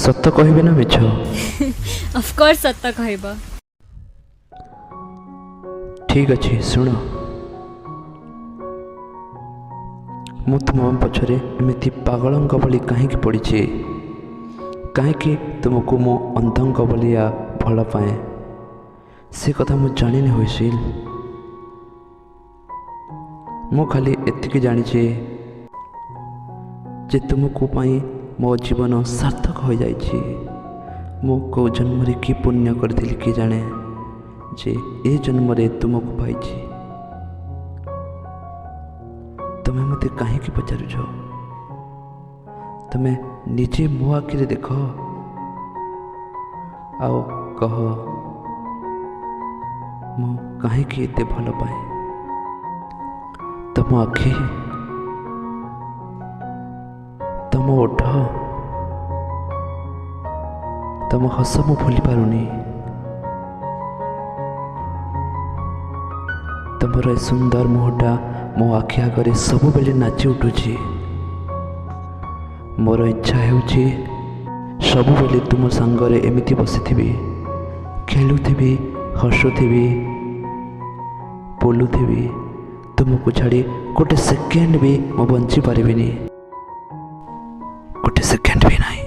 ସତ କହିବେ ନା ମିଛ? ଅଫକୋର୍ସ ସତ କହିବ। ଠିକ୍ ଅଛି, ଶୁଣ। ମୁଁ ତୁମ ପଛରେ ଏମିତି ପାଗଳଙ୍କ ଭଳି କାହିଁକି ପଡ଼ିଛି? କାହିଁକି ତୁମକୁ ମୁଁ ଅନ୍ଧଙ୍କ ଭଳିଆ ଭଲ ପାଏ ସେ କଥା ମୁଁ ଜାଣିନି ହୁଇସିଲ୍। ମୁଁ ଖାଲି ଏତିକି ଜାଣିଛି ଯେ ତୁମକୁ ପାଇଁ ମୋ ଜୀବନ ସାର୍ଥକ ହୋଇଯାଇଛି। ମୁଁ କେଉଁ ଜନ୍ମରେ କି ପୁଣ୍ୟ କରିଥିଲି କିଏ ଜାଣେ ଯେ ଏ ଜନ୍ମରେ ତୁମକୁ ପାଇଛି। ତୁମେ ମୋତେ କାହିଁକି ପଚାରୁଛ? ତୁମେ ନିଜେ ମୋ ଆଖିରେ ଦେଖ ଆଉ କହ ମୁଁ କାହିଁକି ଏତେ ଭଲ ପାଏ। ତମ ଆଖି, ତମ ଓଠ, ତମ ହସ ମୁଁ ଭୁଲି ପାରୁନି। ତମର ଏ ସୁନ୍ଦର ମୁହଁଟା ମୋ ଆଖି ଆଗରେ ସବୁବେଳେ ନାଚି ଉଠୁଛି। ମୋର ଇଚ୍ଛା ହେଉଛି ସବୁବେଳେ ତୁମ ସାଙ୍ଗରେ ଏମିତି ବସିଥିବି, ଖେଳୁଥିବି, ହସୁଥିବି, ବୁଲୁଥିବି। ତୁମକୁ ଛାଡ଼ି ଗୋଟେ ସେକେଣ୍ଡ ବି ମୁଁ ବଞ୍ଚିପାରିବିନି, ଗୋଟେ ସେକେଣ୍ଡ ବି ନାହିଁ।